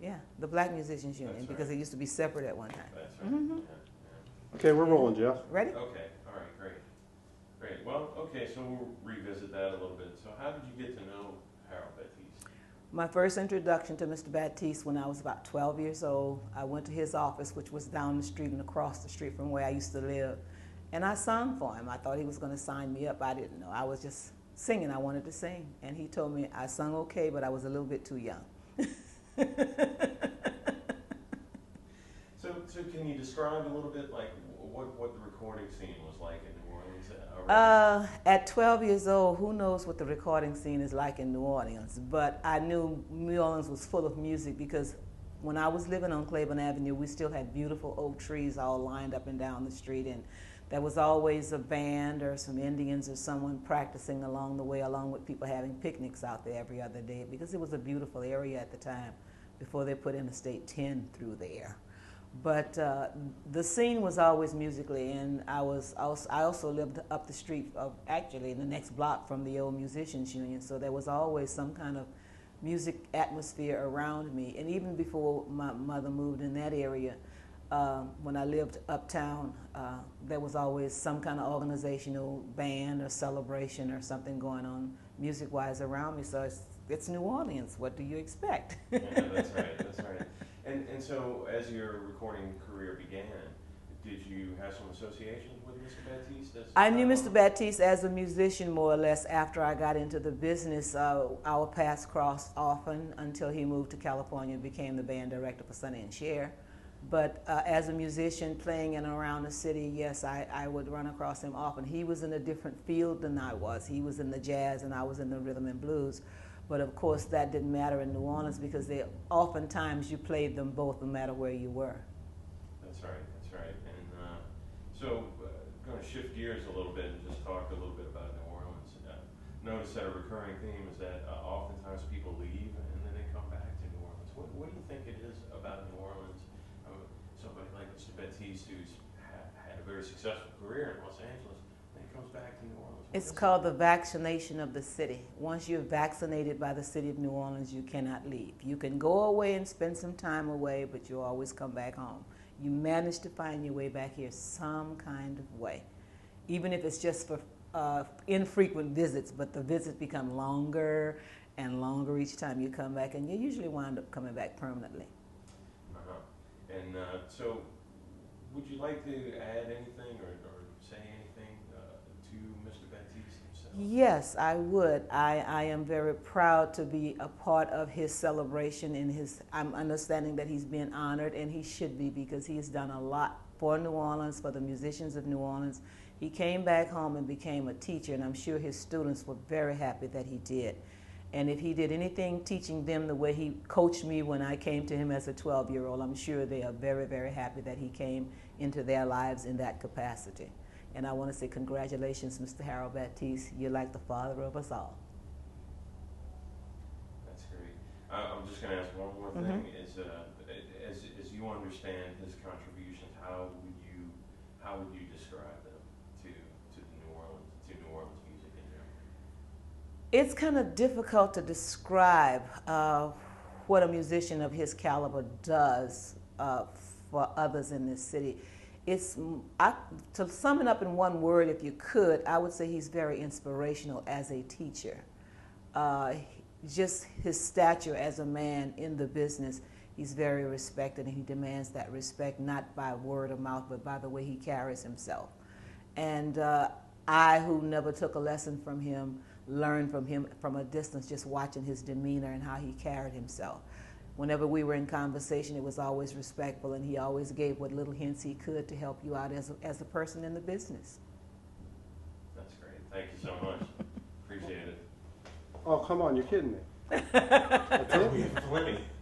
Yeah, the Black Musicians Union, That's because right. it used to be separate at one time. That's right. Mm-hmm. Yeah. Okay, we're rolling, Jeff. Ready? Okay. All right. Great. Great. Well, okay. So we'll revisit that a little bit. So how did you get to know Harold Battiste? My first introduction to Mr. Battiste when I was about 12 years old, I went to his office, which was down the street and across the street from where I used to live, and I sung for him. I thought he was going to sign me up. I didn't know. I was just singing. I wanted to sing, and he told me I sung okay, but I was a little bit too young. So can you describe a little bit like what the recording scene was like in New Orleans? At 12 years old, who knows what the recording scene is like in New Orleans? But I knew New Orleans was full of music because when I was living on Claiborne Avenue, we still had beautiful oak trees all lined up and down the street, and there was always a band or some Indians or someone practicing along the way, along with people having picnics out there every other day, because it was a beautiful area at the time before they put Interstate 10 through there. But the scene was always musically, and I also lived up the street of, actually in the next block from the old Musicians Union, so there was always some kind of music atmosphere around me. And even before my mother moved in that area, when I lived uptown, there was always some kind of organizational band or celebration or something going on music-wise around me. So it's New Orleans. What do you expect? Yeah, that's right. That's right. And so, as your recording career began, did you have some associations with Mr. Battiste? I knew Mr. Battiste as a musician more or less after I got into the business. Our paths crossed often until he moved to California and became the band director for Sonny and Cher. But as a musician playing in and around the city, yes, I would run across him often. He was in a different field than I was. He was in the jazz and I was in the rhythm and blues. But of course that didn't matter in New Orleans because oftentimes you played them both no matter where you were. That's right, that's right. And so going to shift gears a little bit and just talk a little bit about New Orleans. Notice that a recurring theme is that oftentimes people leave and then they come back to New Orleans. What do you think it is about New Orleans? Somebody like Mr. Battiste who's had a very successful career in Los Angeles, then comes back to New Orleans. It's called the vaccination of the city. Once you're vaccinated by the city of New Orleans, you cannot leave. You can go away and spend some time away, but you always come back home. You manage to find your way back here some kind of way, even if it's just for infrequent visits, but the visits become longer and longer each time you come back, and you usually wind up coming back permanently. And so, would you like to add anything or say anything to Mr. Battiste himself? Yes, I would. I am very proud to be a part of his celebration, and I'm understanding that he's being honored, and he should be because he has done a lot for New Orleans, for the musicians of New Orleans. He came back home and became a teacher, and I'm sure his students were very happy that he did. And if he did anything teaching them the way he coached me when I came to him as a 12-year-old, I'm sure they are very, very happy that he came into their lives in that capacity. And I want to say congratulations, Mr. Harold Battiste. You're like the father of us all. That's great. I'm just going to ask one more thing. As you understand his contributions, how would you describe them to New Orleans music in general? It's kind of difficult to describe what a musician of his caliber does for others in this city. To sum it up in one word, if you could, I would say he's very inspirational as a teacher. Just his stature as a man in the business, he's very respected, and he demands that respect not by word of mouth, but by the way he carries himself. And I, who never took a lesson from him, learned from him from a distance, just watching his demeanor and how he carried himself. Whenever we were in conversation, it was always respectful, and he always gave what little hints he could to help you out as a person in the business. That's great. Thank you so much. Appreciate it. Oh, come on, you're kidding me. That's it? We have plenty.